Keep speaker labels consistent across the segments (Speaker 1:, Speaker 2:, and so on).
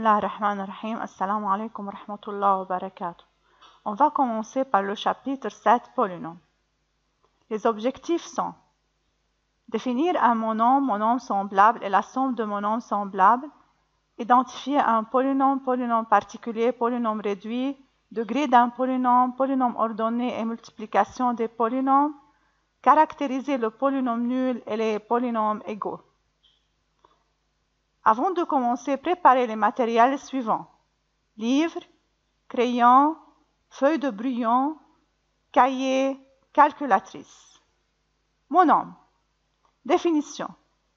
Speaker 1: Bismillah ar-Rahman ar-Rahim. Assalamu alaikum wa rahmatullah wa barakatuh. On va commencer par le chapitre 7, polynômes. Les objectifs sont définir un monôme semblable et la somme de monômes semblables, identifier un polynôme particulier, polynôme réduit, degré d'un polynôme ordonné et multiplication des polynômes, caractériser le polynôme nul et les polynômes égaux. Avant de commencer, préparez les matériels suivants: livre, crayon, feuille de brouillon, cahier, calculatrice. Monôme. Définition.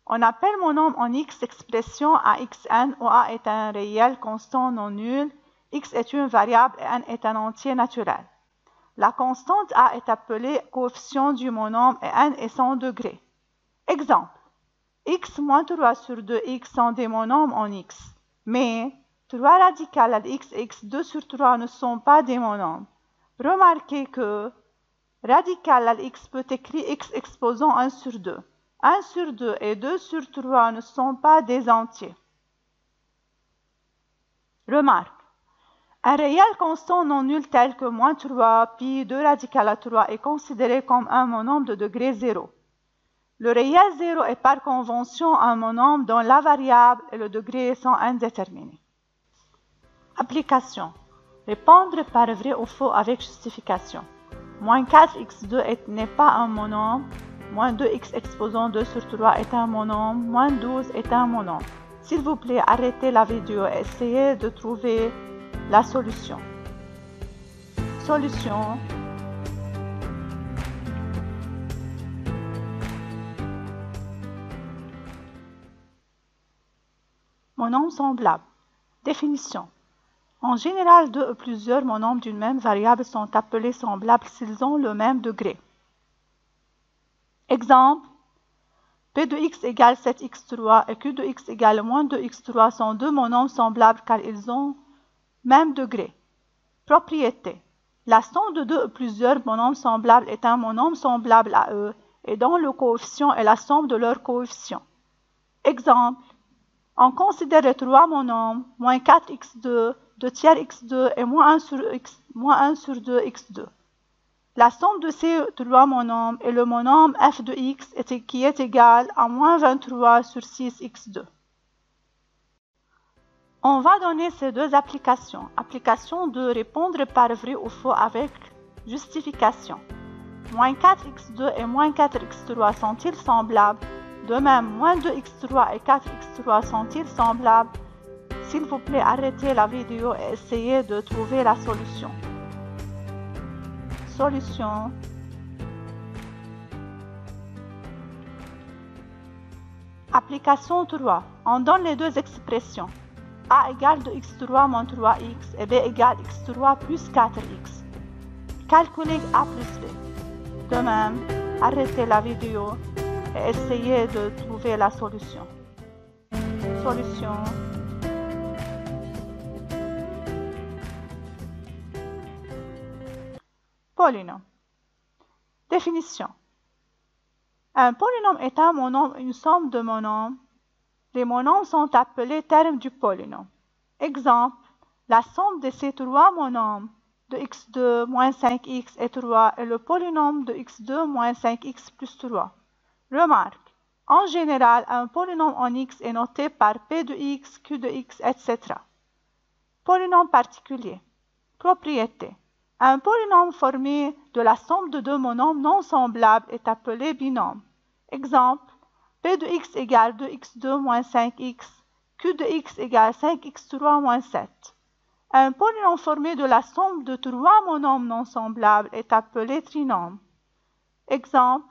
Speaker 1: On appelle monôme en X expression a xn où a est un réel constant non nul, x est une variable et n est un entier naturel. La constante a est appelée coefficient du monôme et n est son degré. Exemple. X moins 3 sur 2x sont des monômes en X, mais 3 radicales à x et x2 sur 3 ne sont pas des monômes. Remarquez que radical à x peut écrire x exposant 1 sur 2. 1 sur 2 et 2 sur 3 ne sont pas des entiers. Remarque. Un réel constant non nul tel que moins 3 pi 2 radical à 3 est considéré comme un monôme de degré 0. Le réel 0 est par convention un monôme dont la variable et le degré sont indéterminés. Application. Répondre par vrai ou faux avec justification. Moins 4x2 n'est pas un monôme. Moins 2x exposant 2 sur 3 est un monôme. Moins 12 est un monôme. S'il vous plaît, arrêtez la vidéo et essayez de trouver la solution. Solution. Monôme semblable. Définition. En général, deux ou plusieurs monômes d'une même variable sont appelés semblables s'ils ont le même degré. Exemple. P de x égale 7x3 et Q de x égale moins 2x3 sont deux monômes semblables car ils ont même degré. Propriété. La somme de deux ou plusieurs monômes semblables est un monôme semblable à eux et dont le coefficient est la somme de leurs coefficients. Exemple. On considère les trois monômes, moins 4x2, 2 tiers x2 et moins 1 sur 2 x2. La somme de ces trois monômes est le monôme f de x qui est égal à moins 23 sur 6 x2. On va donner ces deux applications. Application de répondre par vrai ou faux avec justification. Moins 4x2 et moins 4x3 sont-ils semblables? De même, moins 2x3 et 4x3 sont-ils semblables? S'il vous plaît, arrêtez la vidéo et essayez de trouver la solution. Solution. Application 3. On donne les deux expressions. A égale 2x3 moins 3x et B égale x3 plus 4x. Calculez A plus B. De même, arrêtez la vidéo et essayez de trouver la solution. Solution. Polynôme. Définition. Un polynôme est un monôme, une somme de monômes. Les monômes sont appelés termes du polynôme. Exemple, la somme de ces trois monômes de x2 moins 5x et 3 est le polynôme de x2 moins 5x plus 3. Remarque, en général, un polynôme en x est noté par p de x, q de x, etc. Polynôme particulier. Propriété. Un polynôme formé de la somme de deux monômes non semblables est appelé binôme. Exemple, p de x égale 2x2 moins 5x, q de x égale 5x3 moins 7. Un polynôme formé de la somme de trois monômes non semblables est appelé trinôme. Exemple,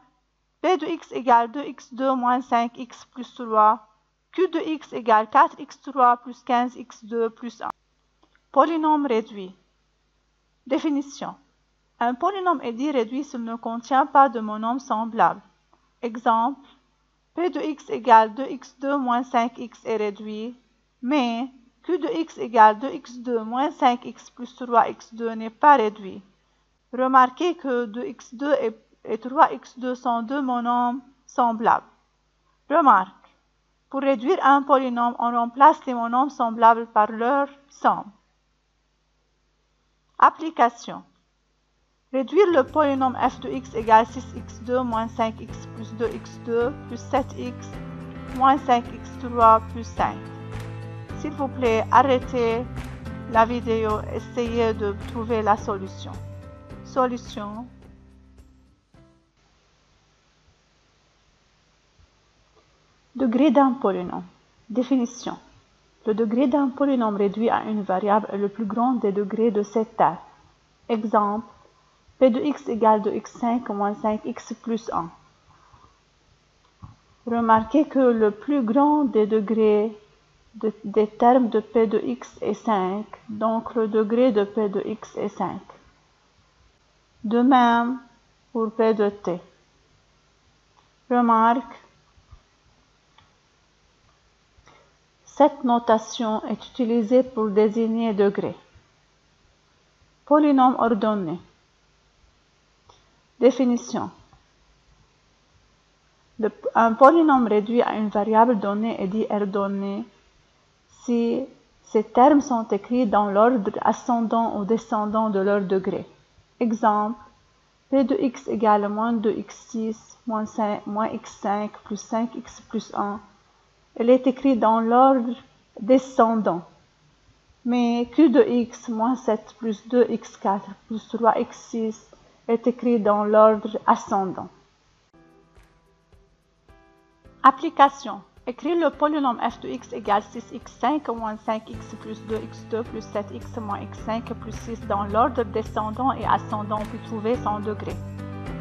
Speaker 1: p de x égale 2x2 moins 5x plus 3, q de x égale 4x3 plus 15x2 plus 1. Polynôme réduit. Définition. Un polynôme est dit réduit s'il ne contient pas de monômes semblables. Exemple, p de x égale 2x2 moins 5x est réduit, mais q de x égale 2x2 moins 5x plus 3x2 n'est pas réduit. Remarquez que 2x2 et 3x2 sont deux monômes semblables. Remarque. Pour réduire un polynôme, on remplace les monomes semblables par leur somme. Application. Réduire le polynôme f de x égale 6x2 moins 5x plus 2x2 plus 7x moins 5x3 plus 5. S'il vous plaît, arrêtez la vidéo, essayez de trouver la solution. Solution. Degré d'un polynôme. Définition. Le degré d'un polynôme réduit à une variable est le plus grand des degrés de cette terme. Exemple, p de x égale 2x5 moins 5x plus 1. Remarquez que le plus grand des degrés des termes de p de x est 5, donc le degré de p de x est 5. De même pour p de t. Remarque, cette notation est utilisée pour désigner degré. Polynôme ordonné. Définition. Un polynôme réduit à une variable donnée est dit ordonné si ces termes sont écrits dans l'ordre ascendant ou descendant de leur degré. Exemple, p de x égale moins 2x6 moins x5 plus 5x plus 1. Elle est écrite dans l'ordre descendant. Mais q de x moins 7 plus 2x4 plus 3x6 est écrit dans l'ordre ascendant. Application. Écrire le polynôme f de x égale 6x5 moins 5x plus 2x2 plus 7x moins x5 plus 6 dans l'ordre descendant et ascendant puis trouver son degré.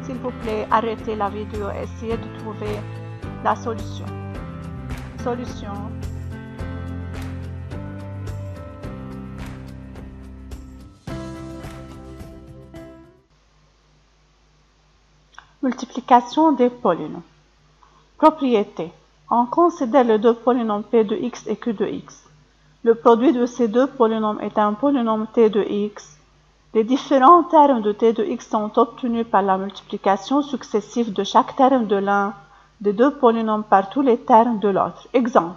Speaker 1: S'il vous plaît, arrêtez la vidéo et essayez de trouver la solution. Solution. Multiplication des polynômes. Propriété. On considère les deux polynômes p de x et q de x. Le produit de ces deux polynômes est un polynôme t de x. Les différents termes de t de x sont obtenus par la multiplication successive de chaque terme de l'un des deux polynômes par tous les termes de l'autre. Exemple.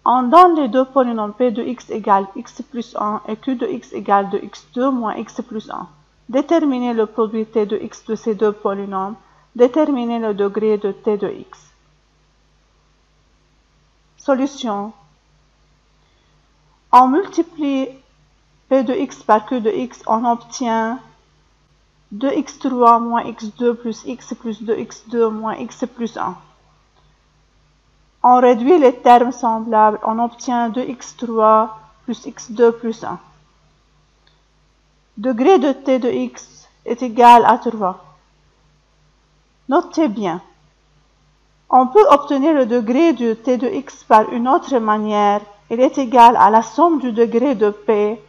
Speaker 1: On donne les deux polynômes p de x égale x plus 1 et q de x égale 2x2 moins x plus 1. Déterminer le produit t de x de ces deux polynômes. Déterminer le degré de t de x. Solution. On multiplie p de x par q de x, on obtient 2x3 moins x2 plus x plus 2x2 moins x plus 1. On réduit les termes semblables, on obtient 2x3 plus x2 plus 1. Degré de t de x est égal à 3. Notez bien. On peut obtenir le degré de t de x par une autre manière. Il est égal à la somme du degré de p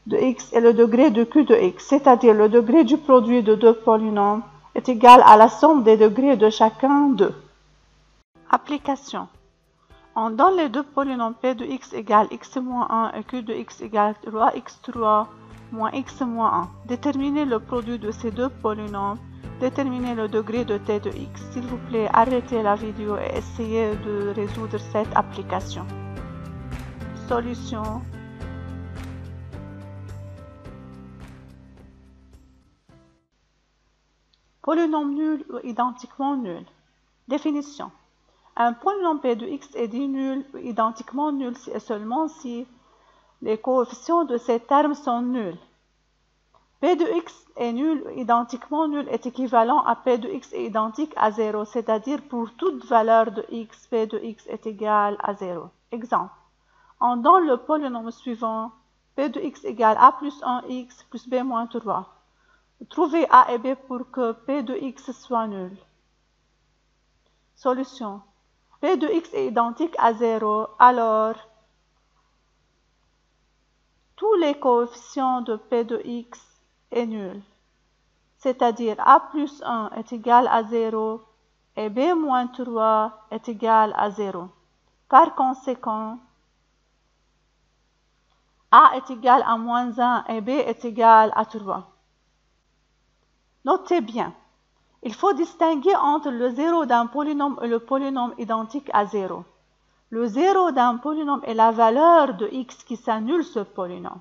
Speaker 1: de x et le degré de q de x, c'est-à-dire le degré du produit de deux polynômes est égal à la somme des degrés de chacun d'eux. Application. On donne les deux polynômes p de x égale x moins 1 et q de x égale 3x3 moins x moins 1. Déterminer le produit de ces deux polynômes. Déterminer le degré de t de x. S'il vous plaît, arrêtez la vidéo et essayez de résoudre cette application. Solution. Polynôme nul ou identiquement nul. Définition. Un polynôme p de x est dit nul ou identiquement nul si et seulement si les coefficients de ces termes sont nuls. P de x est nul ou identiquement nul est équivalent à P de x est identique à 0, c'est-à-dire pour toute valeur de x, P de x est égal à 0. Exemple. On donne le polynôme suivant, P de x égale a plus 1x plus b moins 3. Trouvez a et b pour que P de x soit nul. Solution. P de x est identique à 0, alors tous les coefficients de P de x est nul, c'est-à-dire a plus 1 est égal à 0 et b moins 3 est égal à 0. Par conséquent, a est égal à moins 1 et b est égal à 3. Notez bien, il faut distinguer entre le 0 d'un polynôme et le polynôme identique à 0. Le 0 d'un polynôme est la valeur de x qui s'annule ce polynôme.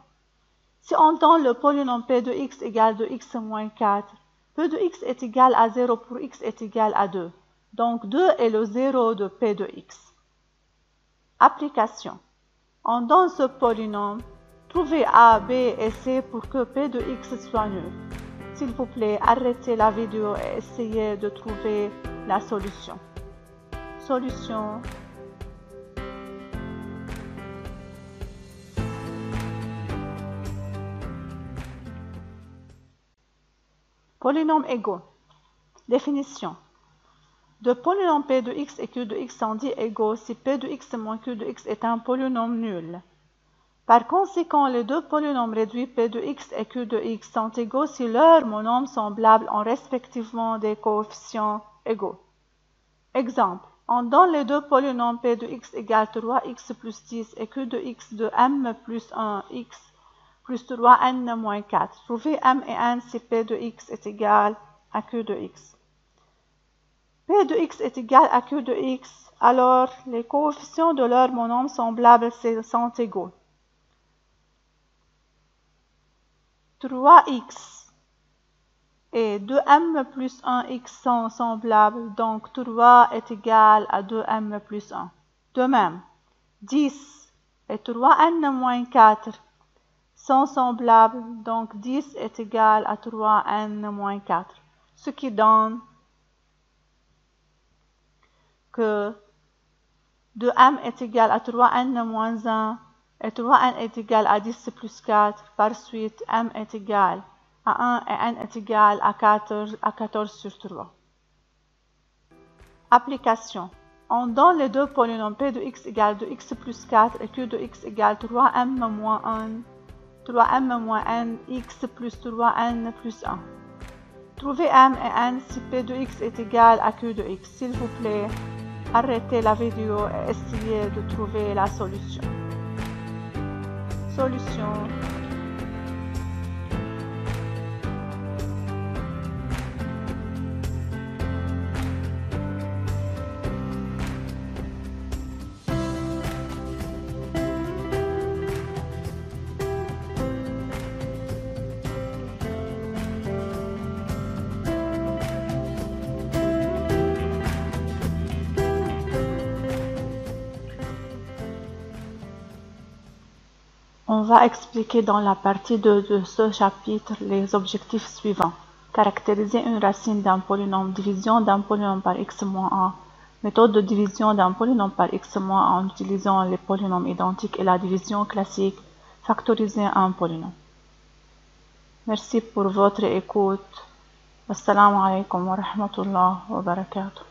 Speaker 1: Si on donne le polynôme p de x égale de x moins 4, p de x est égal à 0 pour x est égal à 2. Donc 2 est le 0 de p de x. Application. On donne ce polynôme. Trouvez a, b et c pour que p de x soit nul. S'il vous plaît, arrêtez la vidéo et essayez de trouver la solution. Solution. Polynômes égaux. Définition. Deux polynômes p de x et q de x sont dits égaux si p de x moins q de x est un polynôme nul. Par conséquent, les deux polynômes réduits p de x et q de x sont égaux si leurs monomes semblables ont respectivement des coefficients égaux. Exemple, on donne les deux polynômes p de x égale 3x plus 10 et q de x de m plus 1x plus 3n moins 4. Trouvez m et n si p de x est égal à q de x. P de x est égal à q de x, alors les coefficients de leurs monomes semblables sont égaux. 3x et 2m plus 1x sont semblables, donc 3 est égal à 2m plus 1. De même, 10 et 3n moins 4 sont semblables, donc 10 est égal à 3n moins 4, ce qui donne que 2m est égal à 3n moins 1 et 3n est égal à 10 plus 4. Par suite, m est égal à 1 et n est égal à 14 sur 3. Application. On donne les deux polynômes p de x égale 2x plus 4 et q de x égale 3m moins 1, 3m moins n, x plus 3n plus 1. Trouvez m et n si p de x est égal à q de x. S'il vous plaît, arrêtez la vidéo et essayez de trouver la solution. Solution. On va expliquer dans la partie 2 de ce chapitre les objectifs suivants. Caractériser une racine d'un polynôme, division d'un polynôme par x moins 1, méthode de division d'un polynôme par x moins 1 en utilisant les polynômes identiques et la division classique, factoriser un polynôme. Merci pour votre écoute. Assalamu alaikum wa rahmatullah wa barakatuh.